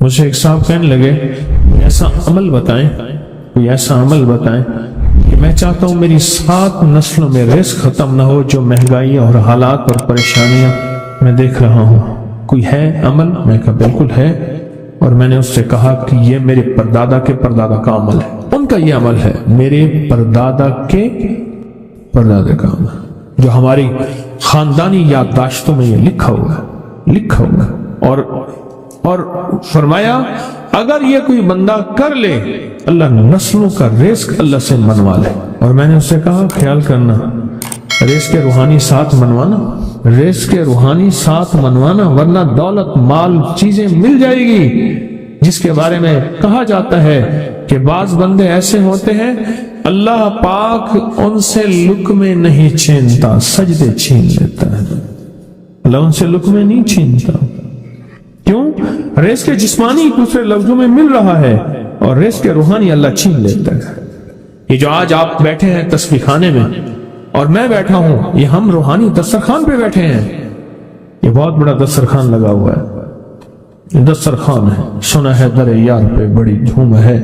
مجھے ایک صاحب کہنے لگے ایسا عمل بتائیں، کوئی ایسا عمل بتائیں کہ میں چاہتا ہوں میری 7 نسلوں میں رزق ختم نہ ہو، جو مہنگائی اور حالات اور پریشانیاں میں دیکھ رہا ہوں، کوئی ہے عمل؟ میں کہا بالکل ہے، اور میں نے اس سے کہا کہ یہ میرے پردادا کے پردادا کا عمل ہے، ان کا یہ عمل ہے، میرے پردادا کے پردادا کا عمل، جو ہماری خاندانی یادداشتوں میں یہ لکھا ہوا ہے، اور فرمایا اگر یہ کوئی بندہ کر لے اللہ نسلوں کا رزق اللہ سے منوا لے۔ اور میں نے اس سے کہا خیال کرنا، رزق کے روحانی ساتھ منوانا، رزق کے روحانی ساتھ منوانا، ورنہ دولت مال چیزیں مل جائے گی جس کے بارے میں کہا جاتا ہے کہ بعض بندے ایسے ہوتے ہیں اللہ پاک ان سے لقمے نہیں چھینتا، سجدے چھین لیتا ہے، اللہ ان سے لقمے نہیں چھینتا۔ کیوں؟ رزق جسمانی دوسرے لفظوں میں مل رہا ہے اور رزق روحانی اللہ چھین لیتا ہے۔ یہ جو آج آپ بیٹھے ہیں تسبیح خانے میں اور میں بیٹھا ہوں، یہ ہم روحانی دسترخوان پہ بیٹھے ہیں، یہ بہت بڑا دسترخوان لگا ہوا ہے، یہ دسترخوان ہے۔ سنا ہے در یار پہ بڑی دھوم ہے،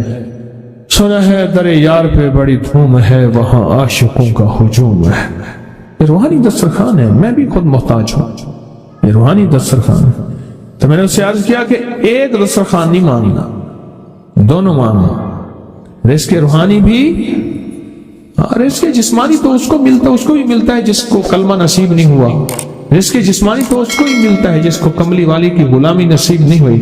سنا ہے در یار پہ بڑی دھوم ہے، وہاں عاشقوں کا ہجوم ہے۔ یہ روحانی دسترخوان ہے، میں بھی خود محتاج ہوں، یہ روحانی دسترخوان ہے۔ تو میں نے اس سے عرض کیا کہ ایک دسترخوان نہیں مانگنا، دونوں مانگنا، رزق روحانی بھی، رزق جسمانی تو اس کو بھی ملتا ہے جس کو کلمہ نصیب نہیں ہوا، رزق جسمانی تو اس کو ہی ملتا ہے جس کو کملی والی کی غلامی نصیب نہیں ہوئی،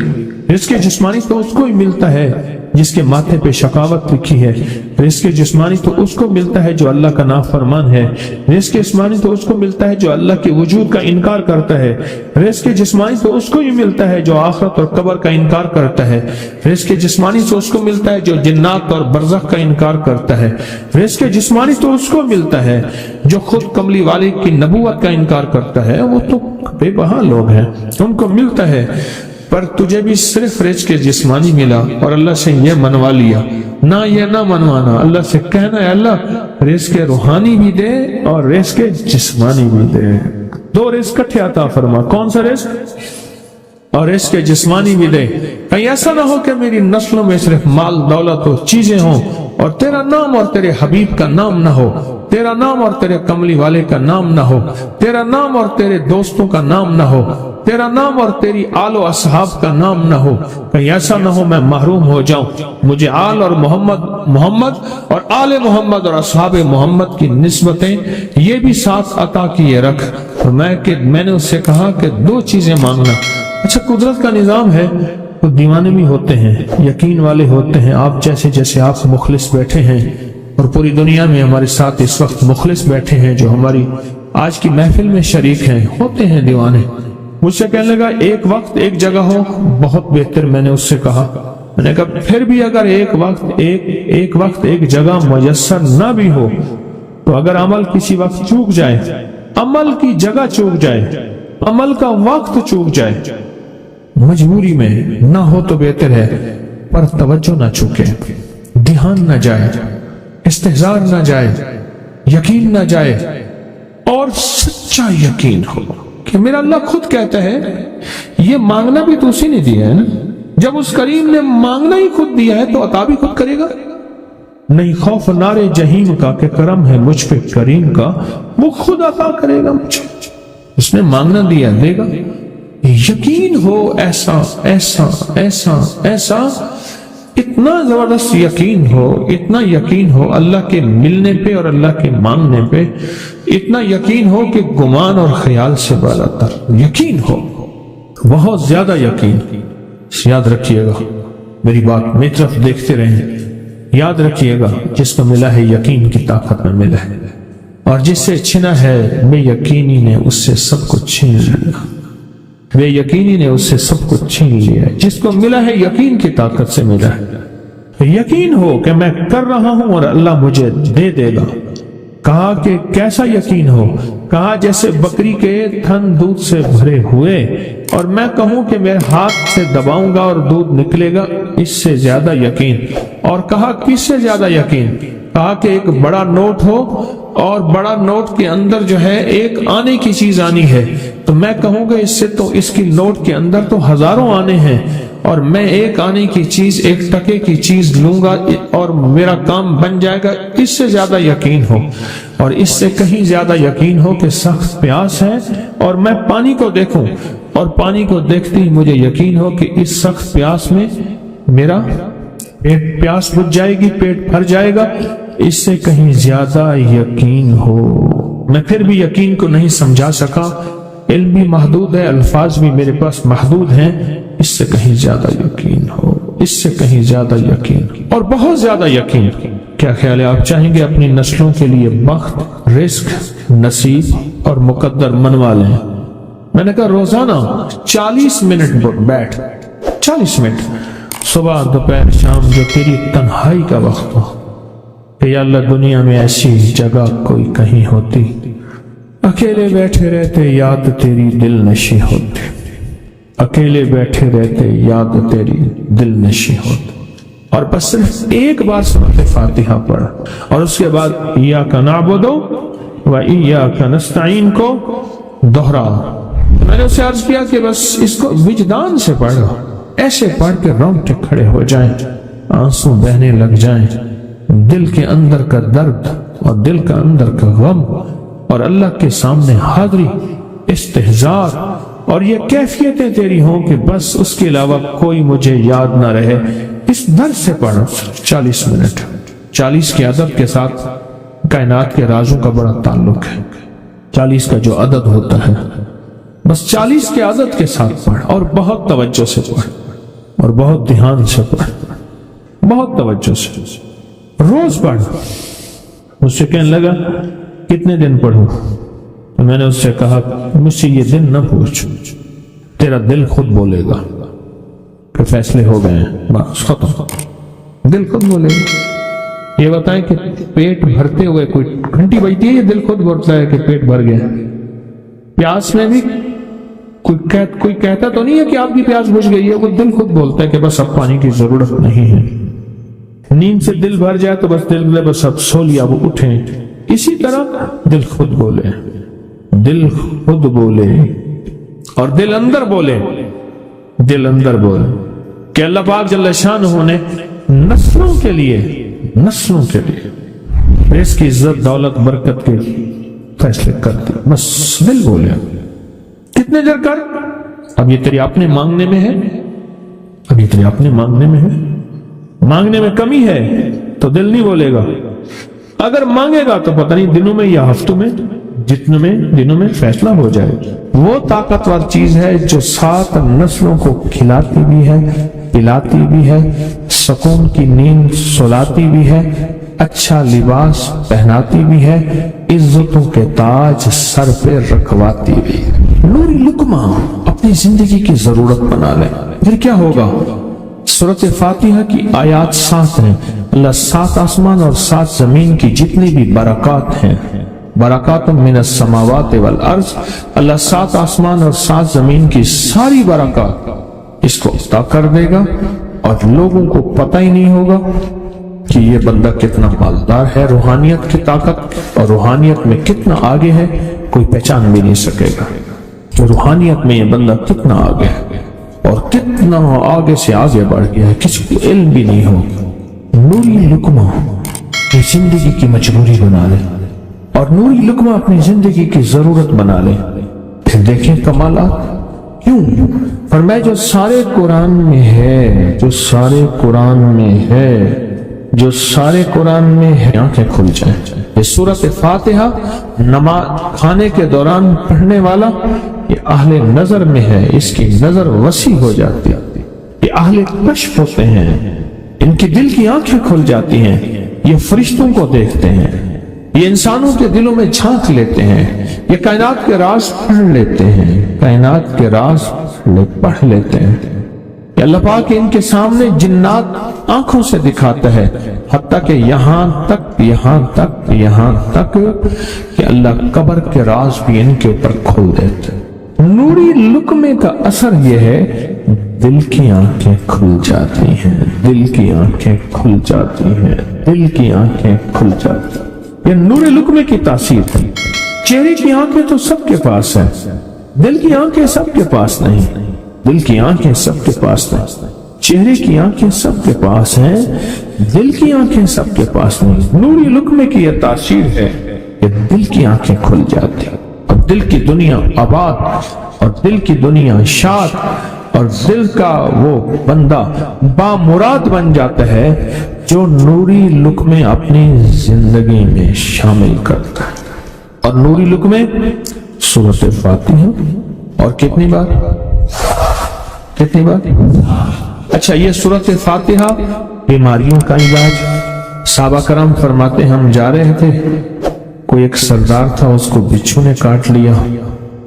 رزق جسمانی تو اس کو ہی ملتا ہے جس کے ماتھے پہ شقاوت لکھی ہے، رزق جسمانی تو اس کو ملتا ہے جو اللہ کا نافرمان ہے، رزق جسمانی تو اس کو ملتا ہے جو اللہ کے وجود کا انکار کرتا ہے، رزق جسمانی تو اس کو ہی ملتا ہے جو آخرت اور قبر کا انکار کرتا ہے، رزق جسمانی تو اس کو ملتا ہے جو جنات اور برزخ کا انکار کرتا ہے، رزق جسمانی تو اس کو ملتا ہے جو خود کملی والے کی نبوت کا انکار کرتا ہے، وہ تو بے بہا لوگ ہیں، ان کو ملتا ہے۔ پر تجھے بھی صرف رزق جسمانی ملا اور اللہ سے یہ منوا لیا، نہ یہ نہ منوانا، اللہ سے کہنا ہے اللہ رزق روحانی بھی دے اور رزق جسمانی بھی دے، 2 رزق کٹھے عطا فرما، کون سا رزق؟ اور رزق جسمانی بھی دے۔ کہیں ایسا نہ ہو کہ میری نسلوں میں صرف مال دولت و چیزیں ہوں اور تیرا نام اور تیرے حبیب کا نام نہ ہو، تیرا نام اور تیرے کملی والے کا نام نہ ہو، تیرا نام اور تیرے دوستوں کا نام نہ ہو، تیرا نام اور تیری آل و اصحاب کا نام نہ ہو، کہیں ایسا نہ ہو میں محروم ہو جاؤں، مجھے آل اور محمد اور آل محمد اور اصحاب محمد کی نسبتیں یہ بھی ساتھ عطا کیے رکھ۔ اور میں نے اس سے کہا کہ 2 چیزیں مانگنا۔ اچھا قدرت کا نظام ہے، تو دیوانے بھی ہوتے ہیں، یقین والے ہوتے ہیں، آپ جیسے آپ مخلص بیٹھے ہیں، اور پوری دنیا میں ہمارے ساتھ اس وقت مخلص بیٹھے ہیں جو ہماری آج کی محفل میں شریک ہیں، ہوتے ہیں دیوانے۔ مجھ سے کہنے لگا ایک وقت ایک جگہ ہو بہت بہتر۔ میں نے اس سے کہا، میں نے کہا پھر بھی اگر ایک وقت ایک جگہ میسر نہ بھی ہو تو اگر عمل کسی وقت چوک جائے، عمل کی جگہ چوک جائے، عمل کا وقت چوک جائے، مجبوری میں نہ ہو تو بہتر ہے، پر توجہ نہ چوکے، دھیان نہ جائے، استحضار نہ جائے، یقین نہ جائے، اور سچا یقین ہو کہ میرا اللہ خود کہتا ہے یہ مانگنا بھی تو اسی نے دیا ہے نا، جب اس کریم نے مانگنا ہی خود دیا ہے تو عطا بھی خود کرے گا۔ نہیں خوف نار جہیم کا کہ کرم ہے مجھ پہ کریم کا، وہ خود عطا کرے گا مجھے، اس نے مانگنا دیا دے گا۔ یقین ہو ایسا ایسا ایسا ایسا، اتنا زبردست یقین ہو، اتنا یقین ہو اللہ کے ملنے پہ اور اللہ کے مانگنے پہ، اتنا یقین ہو کہ گمان اور خیال سے بالا تر یقین ہو، بہت زیادہ یقین۔ یاد رکھیے گا میری بات، میری طرف دیکھتے رہیں، یاد رکھیے گا جس کو ملا ہے یقین کی طاقت میں ملا ہے، اور جس سے چھنا ہے بے یقینی نے اس سے سب کچھ چھین لیا، بے یقینی نے اس سے سب کچھ چھین لیا۔ جس کو ملا ہے یقین کی طاقت سے ملا ہے، یقین ہو کہ میں کر رہا ہوں اور اللہ مجھے دے دے گا۔ کہا کہ کیسا یقین ہو؟ کہا جیسے بکری کے تھن دودھ سے بھرے ہوئے اور میں کہوں کہ میرے ہاتھ سے دباؤں گا اور دودھ نکلے گا، اس سے زیادہ یقین۔ اور کہا کس سے زیادہ یقین؟ کہا کہ ایک بڑا نوٹ ہو اور بڑا نوٹ کے اندر جو ہے ایک آنے کی چیز آنی ہے، تو میں کہوں گا اس سے تو اس کی نوٹ کے اندر تو ہزاروں آنے ہیں، اور میں ایک آنے کی چیز، ایک ٹکے کی چیز لوں گا اور میرا کام بن جائے گا، اس سے زیادہ یقین ہو، اور اس سے کہیں زیادہ یقین ہو کہ سخت پیاس ہے اور میں پانی کو دیکھوں، اور پانی کو دیکھتے ہی مجھے یقین ہو کہ اس سخت پیاس میں میرا پیاس بجھ جائے گی، پیٹ بھر جائے گا، اس سے کہیں زیادہ یقین ہو۔ میں پھر بھی یقین کو نہیں سمجھا سکا، علم بھی محدود ہے، الفاظ بھی میرے پاس محدود ہیں، اس سے کہیں زیادہ یقین ہو، اس سے کہیں زیادہ یقین اور بہت زیادہ یقین۔ کیا خیال ہے؟ آپ چاہیں گے اپنی نسلوں کے لیے بخت، رزق، نصیب اور مقدر منوا لیں؟ میں نے کہا روزانہ 40 منٹ بیٹھ، 40 منٹ صبح دوپہر شام، جو تیری تنہائی کا وقت ہو، کہ یا اللہ دنیا میں ایسی جگہ کوئی کہیں ہوتی، اکیلے بیٹھے رہتے یاد تیری دل نشی ہوتی، اکیلے بیٹھے رہتے یاد تیری دل نشی ہوتی، اور بس صرف ایک بار سورۃ فاتحہ پڑھ، اور اس کے بعد ایاک نعبد و ایاک نستعین کو دوہرا۔ میں نے اسے عرض کیا کہ بس اس کو وجدان سے پڑھو، ایسے پڑھ کے رونگٹے کھڑے ہو جائیں، آنسو بہنے لگ جائیں، دل کے اندر کا درد اور دل کا اندر کا غم اور اللہ کے سامنے حاضری، استحضار، اور یہ کیفیتیں تیری ہوں کہ بس اس کے علاوہ کوئی مجھے یاد نہ رہے، اس درد سے پڑھو 40 منٹ۔ 40 کے عدد کے ساتھ کائنات کے رازوں کا بڑا تعلق ہے۔ 40 کا جو عدد ہوتا ہے، بس 40 کے عدد کے ساتھ پڑھ، اور بہت توجہ سے پڑھ، اور بہت دھیان سے پڑھ، بہت توجہ سے روز پڑھ۔ مجھ سے کہنے لگا کتنے دن پڑھوں؟ تو میں نے اس سے کہا مجھ سے یہ دن نہ پوچھ، تیرا دل خود بولے گا کہ فیصلے ہو گئے ہیں، بس ختم، دل خود بولے گا۔ یہ بتائیں کہ پیٹ بھرتے ہوئے کوئی گھنٹی بجتی ہے، یہ دل خود بولتا ہے کہ پیٹ بھر گیا۔ پیاس میں بھی کوئی کہتا تو نہیں ہے کہ آپ کی پیاس بجھ گئی ہے، وہ دل خود بولتا ہے کہ بس اب پانی کی ضرورت نہیں ہے۔ نیند سے دل بھر جائے تو بس دل میں بس اب سو لیا، وہ اٹھیں۔ اسی طرح دل خود بولے، دل خود بولے، اور دل اندر بولے، دل اندر بولے کہ اللہ پاک جل شانہ نے نسلوں کے لیے اس کی عزت، دولت، برکت کے فیصلے کر دی، بس دل بولے۔ کتنے دیر کر؟ اب یہ تیری اپنے مانگنے میں ہے، اب یہ تیری اپنے مانگنے میں ہے۔ مانگنے میں کمی ہے تو دل نہیں بولے گا، اگر مانگے گا تو پتہ نہیں دنوں میں یا ہفتوں میں، جتنے میں دنوں میں فیصلہ ہو جائے۔ وہ طاقتور چیز ہے جو 7 نسلوں کو کھلاتی بھی ہے، پلاتی بھی ہے، سکون کی نیند سلاتی بھی ہے، اچھا لباس پہناتی بھی ہے، عزتوں کے تاج سر پہ رکھواتی بھی ہے۔ نوری لقمہ اپنی زندگی کی ضرورت بنا لیں، پھر کیا ہوگا؟ سورۃ فاتحہ کی آیات 7 ہیں۔ اللہ 7 آسمان اور 7 زمین کی جتنی بھی برکات ہیں، برکات من السماوات والارض، اللہ 7 آسمان اور 7 زمین کی ساری برکات اس کو عطا کر دے گا، اور لوگوں کو پتہ ہی نہیں ہوگا کہ یہ بندہ کتنا مالدار ہے، روحانیت کی طاقت اور روحانیت میں کتنا آگے ہے، کوئی پہچان بھی نہیں سکے گا کہ روحانیت میں یہ بندہ کتنا آگے ہے اور کتنا آگے سے آگے بڑھ گیا ہے، کسی کو علم بھی نہیں ہو۔ نوری لقمہ اپنی زندگی کی مجبوری بنا لے، اور نوری لقمہ اپنی زندگی کی ضرورت بنا لے، پھر دیکھیں کمالات۔ کیوں؟ فرمایا جو سارے قرآن میں ہے، جو سارے قرآن میں ہے، جو سارے قرآن میں ہے، آنکھیں کھل جائیں۔ یہ سورۃ فاتحہ نماز کھانے کے دوران پڑھنے والا یہ اہل نظر میں ہے، اس کی نظر وسیع ہو جاتی ہے، یہ اہل کشف ہوتے ہیں، ان کی دل کی آنکھیں کھل جاتی ہیں، یہ فرشتوں کو دیکھتے ہیں، یہ انسانوں کے دلوں میں جھانک لیتے ہیں، یہ کائنات کے راز پڑھ لیتے ہیں، کائنات کے راز پڑھ لیتے ہیں۔ کہ اللہ پاک ان کے سامنے جنات آنکھوں سے دکھاتا ہے، حتیٰ کہ یہاں تک کہ اللہ قبر کے راز بھی ان کے اوپر کھول دیتے ہیں۔ نوری لقمے کا اثر یہ ہے، دل کی آنکھیں کھل جاتی ہیں، دل کی آنکھیں کھل جاتی ہیں، دل کی آنکھیں کھل جاتی ہیں۔ یہ نور لقمے کی تاثیر ہے۔ چہرے کی آنکھیں تو سب کے پاس ہیں، دل کی آنکھیں سب کے پاس نہیں، دل کی آنکھیں سب کے پاس نہیں۔ چہرے کی آنکھیں سب کے پاس ہیں، دل کی آنکھیں سب کے پاس نہیں۔ نوری لقمے کی یہ تاثیر ہے کہ دل کی آنکھیں کھل جاتی اور دل کی دنیا آباد اور دل کی دنیا شاد اور دل کا وہ بندہ بامراد بن جاتا ہے جو نوری لقمے اپنی زندگی میں شامل کرتا ہے۔ اور نوری لقمے سورۃ فاتحہ، اور کتنی بار؟ اچھا، یہ سورۃ فاتحہ بیماریوں کا علاج۔ صحابہ کرام فرماتے ہم جا رہے تھے، کوئی ایک سردار تھا، اس کو بچھو نے کاٹ لیا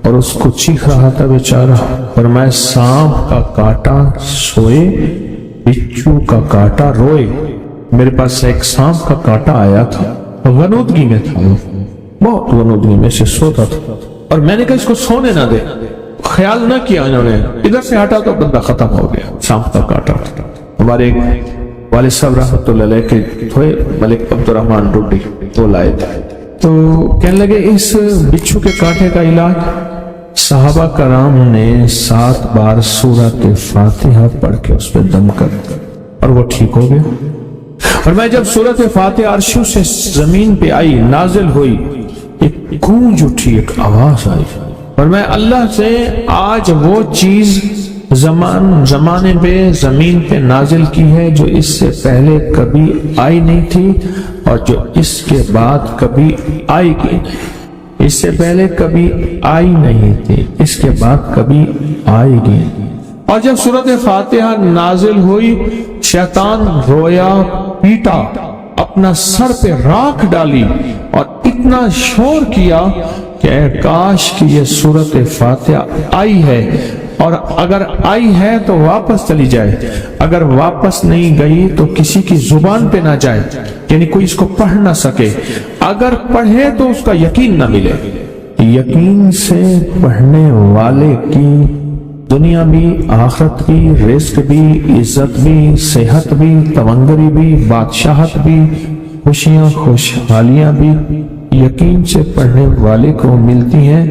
اور اس کو چیخ رہا تھا بیچارہ، فرمایا سانپ کا کاٹا سوئے، بچھو کا کاٹا روئے۔ میرے پاس ایک سانپ کا کاٹا آیا تھا، غنودگی میں تھا، بہت غنودگی میں سے سوتا تھا، اور میں نے کہا اس کو سونے نہ دے، خیال نہ کیا انہوں نے، ادھر سے ہٹا تو بندہ ختم ہو گیا، سانپ کا کاٹا تھا۔ ہمارے ایک والد صاحب رحمۃ اللہ علیہ کے تھے ملک عبد الرحمن ڈوڈی، وہ لائے تھے، تو کہنے لگے اس بچھو کے کاٹے کا علاج، صحابہ کرام نے 7 بار سورۃ فاتحہ پڑھ کے اس پہ دم کر دیا اور وہ ٹھیک ہو گیا۔ اور میں جب سورۃ فاتحہ عرشوں سے زمین پہ آئی، نازل ہوئی، ایک گونج اٹھی، ایک آواز آئی، اور میں اللہ سے آج وہ چیز زمانے پہ زمین پہ نازل کی ہے جو اس سے پہلے کبھی آئی نہیں تھی اور جو اس کے بعد کبھی آئے گی، اس سے پہلے کبھی آئی نہیں تھی، اس کے بعد کبھی آئے گی۔ اور جب سورۃ فاتحہ نازل ہوئی، شیطان رویا، پیٹا، اپنا سر پہ راکھ ڈالی اور اتنا شور کیا کہ اے کاش کہ یہ سورۃ فاتحہ آئی ہے، اور اگر آئی ہے تو واپس چلی جائے، اگر واپس نہیں گئی تو کسی کی زبان پہ نہ جائے، یعنی کوئی اس کو پڑھ نہ سکے، اگر پڑھے تو اس کا یقین نہ ملے۔ یقین سے پڑھنے والے کی دنیا بھی، آخرت بھی، رزق بھی، عزت بھی، صحت بھی، تونگری بھی، بادشاہت بھی، خوشیاں خوشحالیاں بھی یقین سے پڑھنے والے کو ملتی ہیں۔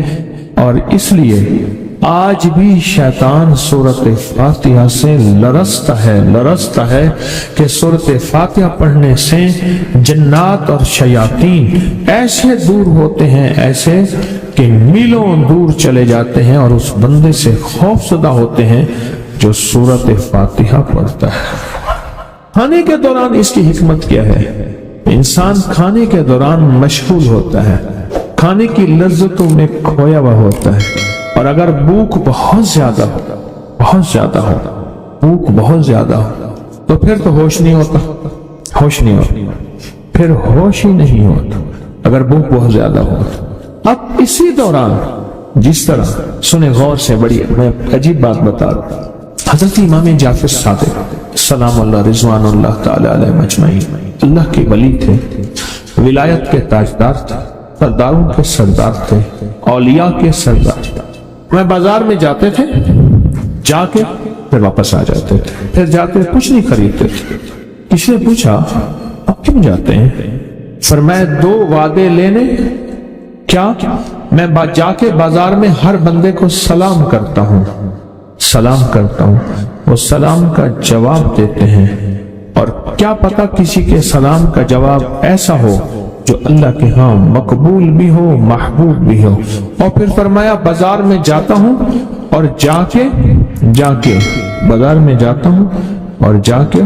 اور اس لیے آج بھی شیطان سورۃ فاتحہ سے لرزتا ہے کہ سورۃ فاتحہ پڑھنے سے جنات اور شیاطین ایسے دور ہوتے ہیں، ایسے کہ میلوں دور چلے جاتے ہیں، اور اس بندے سے خوف زدہ ہوتے ہیں جو سورۃ فاتحہ پڑھتا ہے۔ کھانے کے دوران اس کی حکمت کیا ہے؟ انسان کھانے کے دوران مشغول ہوتا ہے، کھانے کی لذتوں میں کھویا ہوا ہوتا ہے، اور اگر بھوک بہت زیادہ ہو تو پھر تو ہوش نہیں ہوتا، پھر ہوش ہی نہیں ہوتا اگر بھوک بہت زیادہ ہو۔ اب اسی دوران جس طرح سنیں غور سے، بڑی میں عجیب بات بتا رہا ہوں، حضرت امام جعفر صادق سلام اللہ رضوان اللہ تعالی علیہ مجمعین اللہ کے ولی تھے، ولایت کے تاجدار تھے، سرداروں کے سردار تھے، اولیاء کے سردار تھے۔ میں بازار میں جاتے تھے، جا کے پھر واپس آ جاتے تھے، پھر جاتے کچھ نہیں خریدتے تھے۔ کسی نے پوچھا اب کیوں جاتے ہیں؟ فرمایا 2 وعدے لینے۔ کیا؟ میں جا کے بازار میں ہر بندے کو سلام کرتا ہوں، وہ سلام کا جواب دیتے ہیں، اور کیا پتا کسی کے سلام کا جواب ایسا ہو جو اللہ کے ہاں مقبول بھی ہو، محبوب بھی ہو۔ اور پھر فرمایا بازار میں جاتا ہوں اور جا کے بازار میں جاتا ہوں اور جا کے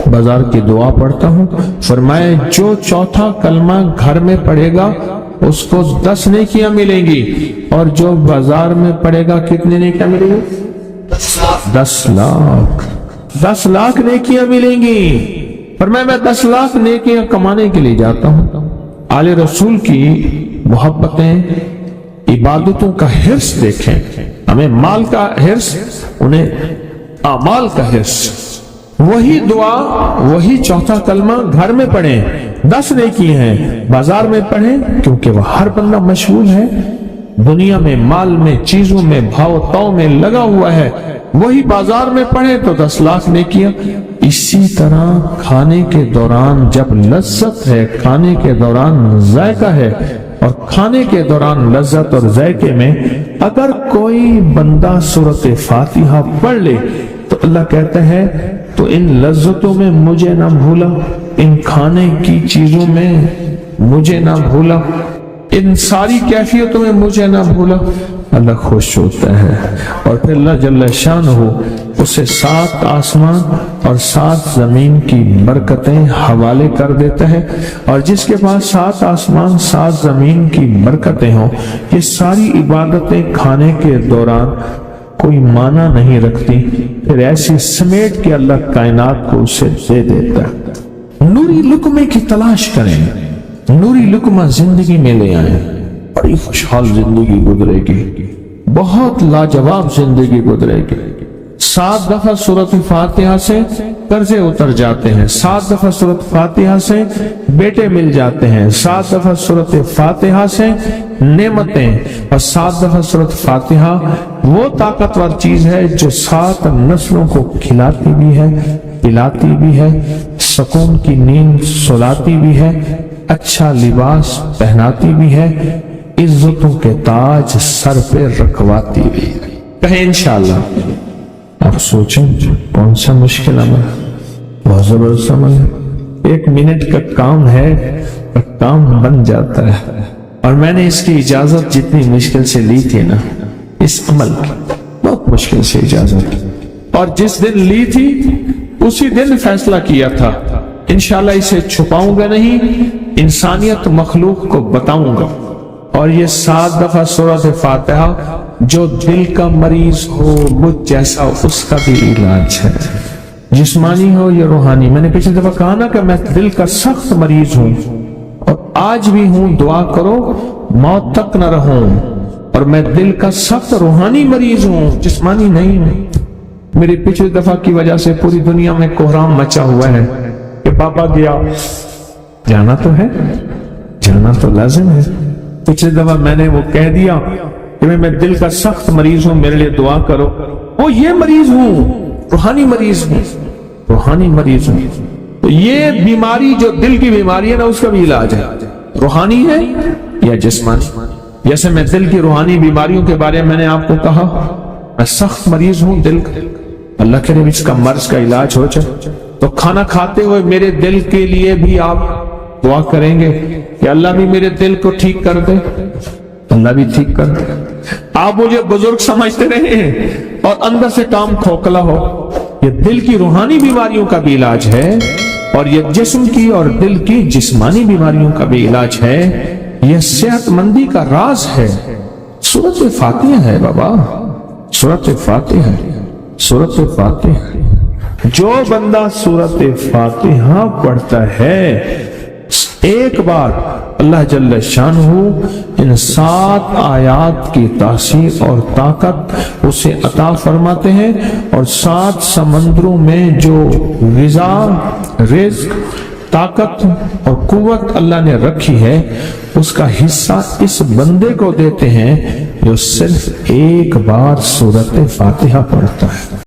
بازار کی دعا پڑھتا ہوں۔ فرمایا جو چوتھا کلمہ گھر میں پڑھے گا اس کو 10 نیکیاں ملیں گی، اور جو بازار میں پڑھے گا کتنے نیکیاں ملیں گی؟ 10 لاکھ نیکیاں ملیں گی۔ فرمایا میں 10 لاکھ نیکیاں کمانے کے لیے جاتا ہوں۔ آل رسول کی محبتیں، عبادتوں کا حرص دیکھیں، ہمیں مال کا حرص، انہیں اعمال کا حرص۔ وہی دعا، وہی چوتھا کلمہ گھر میں پڑھیں، 10 نیکی ہیں، بازار میں پڑھیں کیونکہ وہ ہر بندہ مشغول ہے، دنیا میں، مال میں، چیزوں میں، بھاؤ تاؤ میں لگا ہوا ہے، وہی بازار میں پڑھیں تو 10 لاکھ نیکیاں۔ اسی طرح کھانے کے دوران جب لذت ہے، کھانے کے دوران ذائقہ ہے، اور کھانے کے دوران لذت اور ذائقے میں اگر کوئی بندہ سورۃ فاتحہ پڑھ لے تو تو اللہ کہتا ہے تو ان لذتوں میں مجھے نہ بھولا، ان کھانے کی چیزوں میں مجھے نہ بھولا، ان ساری کیفیتوں میں مجھے نہ بھولا، اللہ خوش ہوتا ہے۔ اور پھر اللہ جل شانہ اسے 7 آسمان اور 7 زمین کی برکتیں حوالے کر دیتا ہے، اور جس کے پاس 7 آسمان 7 زمین کی برکتیں ہوں، یہ ساری عبادتیں کھانے کے دوران کوئی معنی نہیں رکھتی، پھر ایسی سمیٹ کے اللہ کائنات کو اسے دے دیتا ہے۔ نوری لقمے کی تلاش کریں، نوری لقمہ زندگی میں لے آئیں، بڑی خوشحال زندگی گزرے گی، بہت لاجواب زندگی گزرے گی۔ 7 دفعہ سورۃ فاتحہ سے قرضے اتر جاتے ہیں، 7 دفعہ سورۃ فاتحہ سے بیٹے مل جاتے ہیں، 7 دفعہ سورۃ فاتحہ سے نعمتیں، اور 7 دفعہ سورۃ فاتحہ وہ طاقتور چیز ہے جو 7 نسلوں کو کھلاتی بھی ہے، پلاتی بھی ہے، سکون کی نیند سلاتی بھی ہے، اچھا لباس پہناتی بھی ہے، عزتوں کے تاج سر پہ رکھواتی بھی ہے۔ کہیں انشاءاللہ۔ آپ سوچیں کون سا مشکل عمل، بہت زبردست عمل ہے، 1 منٹ کا کام ہے اور کام بن جاتا ہے۔ اور میں نے اس کی اجازت جتنی مشکل سے لی تھی نا، اس عمل کی بہت مشکل سے اجازت، اور جس دن لی تھی اسی دن فیصلہ کیا تھا انشاءاللہ اسے چھپاؤں گا نہیں، انسانیت مخلوق کو بتاؤں گا۔ اور یہ 7 دفعہ سورۃ فاتحہ جو دل کا مریض ہو مجھ جیسا اس کا بھی علاج ہے، جسمانی ہو یا روحانی۔ میں نے پچھلی دفعہ کہا نا کہ میں دل کا سخت مریض ہوں اور آج بھی ہوں، دعا کرو موت تک نہ رہوں، اور میں دل کا سخت روحانی مریض ہوں، جسمانی نہیں ہوں۔ میری پچھلی دفعہ کی وجہ سے پوری دنیا میں کوہرام مچا ہوا ہے کہ پاپا گیا، جانا تو ہے، جانا تو لازم ہے۔ پچھلی دفعہ میں نے وہ کہہ دیا کہ میں دل کا سخت مریض ہوں، میرے لیے دعا کرو، وہ یہ مریض ہوں، روحانی مریض ہوں، روحانی مریض ہوں۔ تو یہ بیماری جو دل کی بیماری ہے نا، اس کا بھی علاج ہے، روحانی ہے یا جسمانی۔ جیسے میں دل کی روحانی بیماریوں کے بارے میں نے آپ کو کہا، میں سخت مریض ہوں دل کا، اللہ کرے اس کا مرض کا علاج ہو جائے۔ تو کھانا کھاتے ہوئے میرے دل کے لیے بھی آپ دعا کریں گے کہ اللہ بھی میرے دل کو ٹھیک کر دے، اللہ بھی ٹھیک کر دے۔ آپ مجھے بزرگ سمجھتے رہے اور اندر سے کام کھوکھلا ہو، یہ دل کی روحانی بیماریوں کا بھی علاج ہے، اور یہ جسم کی اور دل کی جسمانی بیماریوں کا بھی علاج ہے۔ یہ صحت مندی کا راز ہے، سورۃ فاتحہ ہے بابا، سورۃ فاتحہ، سورۃ فاتحہ۔ جو بندہ سورۃ فاتحہ پڑھتا ہے ایک بار، اللہ جل شانہ ان 7 آیات کی تاثیر اور طاقت اسے عطا فرماتے ہیں، اور 7 سمندروں میں جو غذا، رزق، طاقت اور قوت اللہ نے رکھی ہے، اس کا حصہ اس بندے کو دیتے ہیں جو صرف ایک بار سورۃ فاتحہ پڑھتا ہے۔